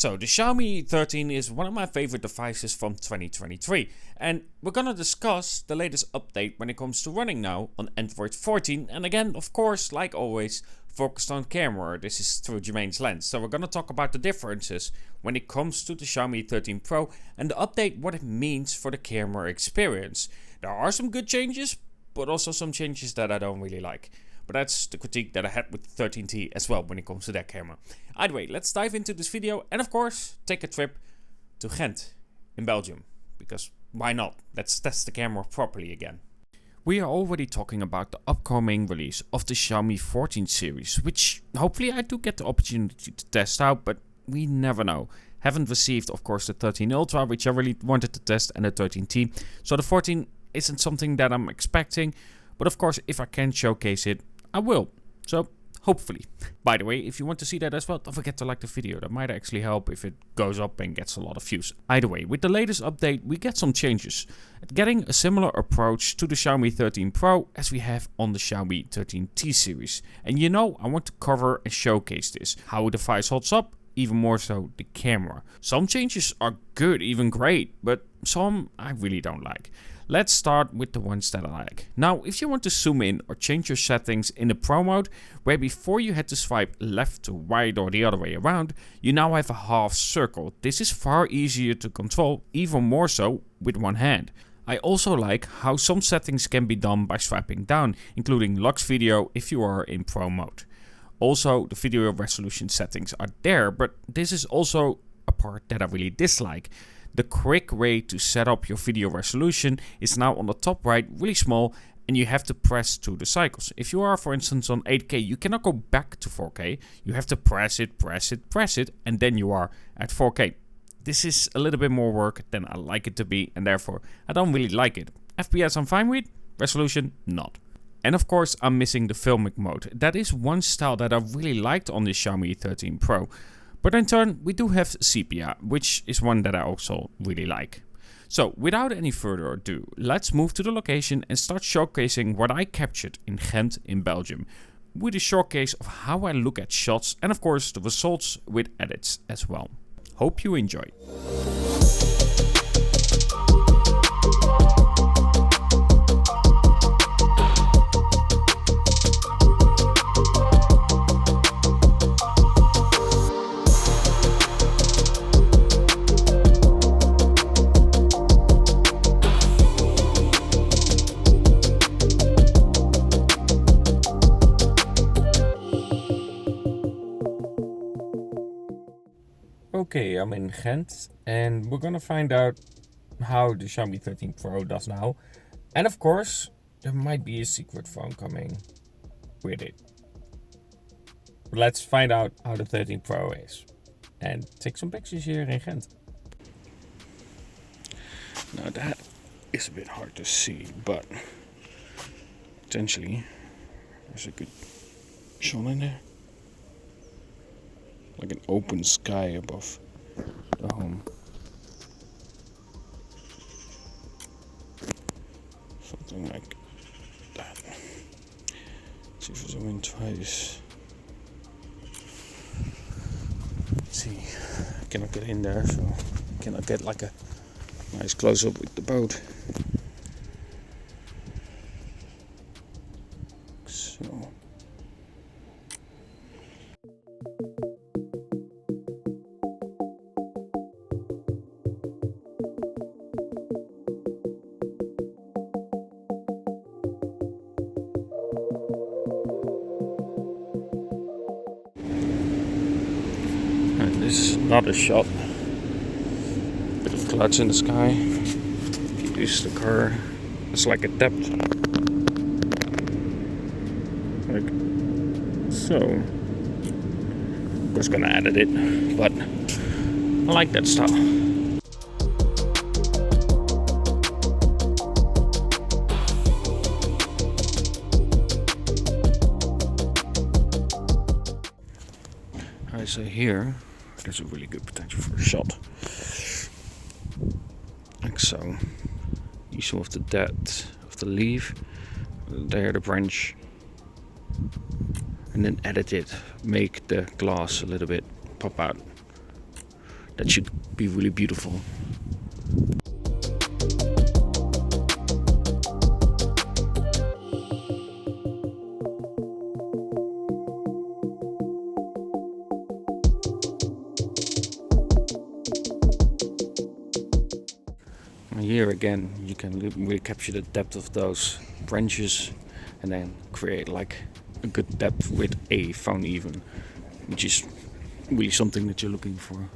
So the Xiaomi 13 is one of my favorite devices from 2023, and we're gonna discuss the latest update when it comes to running now on Android 14, and again, of course, like always, focused on camera. This is through Jermaine's lens, so we're gonna talk about the differences when it comes to the Xiaomi 13 Pro and the update, what it means for the camera experience. There are some good changes, but also some changes that I don't really like. But that's the critique that I had with the 13T as well when it comes to that camera. Either way, let's dive into this video and of course take a trip to Ghent in Belgium. Because why not? Let's test the camera properly again. We are already talking about the upcoming release of the Xiaomi 14 series, which hopefully I do get the opportunity to test out, but we never know. Haven't received, of course, the 13 Ultra, which I really wanted to test, and the 13T. So the 14 isn't something that I'm expecting, but of course, if I can showcase it, I will. So, hopefully. By the way, if you want to see that as well, don't forget to like the video. That might actually help if it goes up and gets a lot of views. Either way, with the latest update, we get some changes. Getting a similar approach to the Xiaomi 13 Pro as we have on the Xiaomi 13T series. And you know, I want to cover and showcase this. How a device holds up, even more so the camera. Some changes are good, even great, but some I really don't like. Let's start with the ones that I like. Now, if you want to zoom in or change your settings in the Pro mode, where before you had to swipe left to right or the other way around, you now have a half circle. This is far easier to control, even more so with one hand. I also like how some settings can be done by swiping down, including Lux Video if you are in Pro mode. Also, the video resolution settings are there, but this is also a part that I really dislike. The quick way to set up your video resolution is now on the top right, really small, and you have to press to the cycles. If you are, for instance, on 8K, you cannot go back to 4K. You have to press it, and then you are at 4K. This is a little bit more work than I like it to be, and therefore I don't really like it. FPS I'm fine with, resolution not. And of course, I'm missing the filmic mode. That is one style that I really liked on the Xiaomi 13 Pro. But in turn, we do have sepia, which is one that I also really like. So, without any further ado, let's move to the location and start showcasing what I captured in Ghent in Belgium, with a showcase of how I look at shots and of course the results with edits as well. Hope you enjoy. Okay, I'm in Ghent and we're gonna find out how the Xiaomi 13 Pro does now. And of course, there might be a secret phone coming with it. But let's find out how the 13 Pro is and take some pictures here in Ghent. Now that is a bit hard to see, but potentially there's a good shot in there. Like an open sky above the home. Something like that. Let's see if I zoom in twice. Let's see. I cannot get in there, so I cannot get like a nice close up with the boat. So. This is another shot. Bit of clouds in the sky. You use the car. It's like a depth. Like so. I'm just gonna edit it, but I like that style. Alright, so here there's a really good potential for a shot. Like so. You saw the depth of the leaf, there the branch, and then edit it, make the glass a little bit pop out. that should be really beautiful. Here again you can really capture the depth of those branches and then create like a good depth with a phone even, which is really something that you're looking for.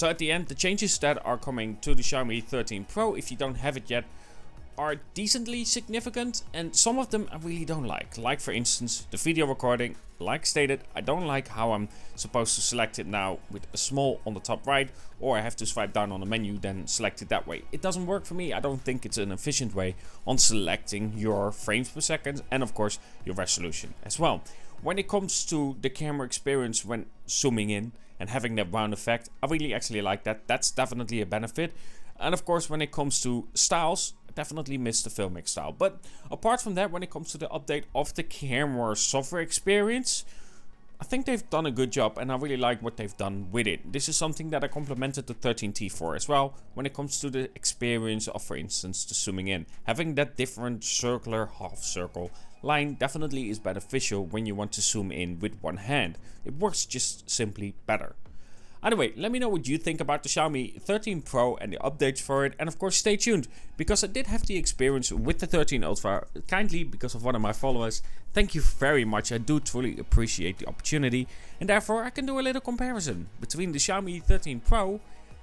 So at the end, the changes that are coming to the Xiaomi 13 Pro, if you don't have it yet, are decently significant, and some of them I really don't like. Like for instance, the video recording. Like stated, I don't like how I'm supposed to select it now with a small on the top right, or I have to swipe down on the menu then select it that way. It doesn't work for me. I don't think it's an efficient way on selecting your frames per second and of course your resolution as well. When it comes to the camera experience when zooming in and having that round effect, I really actually like that. That's definitely a benefit. And of course, when it comes to styles, I definitely miss the filmic style. But apart from that, when it comes to the update of the camera software experience, I think they've done a good job and I really like what they've done with it. This is something that I complimented the 13T for as well, when it comes to the experience of, for instance, the zooming in. Having that different circular half circle line definitely is beneficial when you want to zoom in with one hand. It works just simply better. Anyway, let me know what you think about the Xiaomi 13 Pro and the updates for it, and of course stay tuned, because I did have the experience with the 13 Ultra, kindly because of one of my followers. Thank you very much, I do truly appreciate the opportunity, and therefore I can do a little comparison between the Xiaomi 13 Pro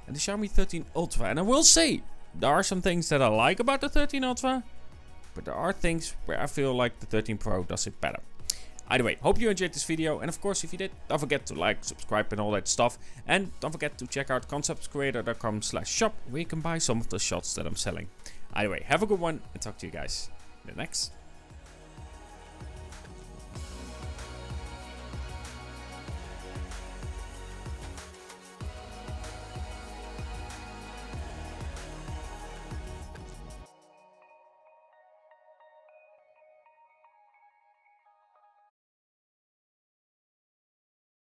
and the Xiaomi 13 Ultra. And I will say, there are some things that I like about the 13 Ultra, but there are things where I feel like the 13 Pro does it better. Either way, hope you enjoyed this video, and of course if you did, don't forget to like, subscribe and all that stuff, and don't forget to check out conceptcreator.com/shop where you can buy some of the shots that I'm selling. Either way, have a good one and talk to you guys in the next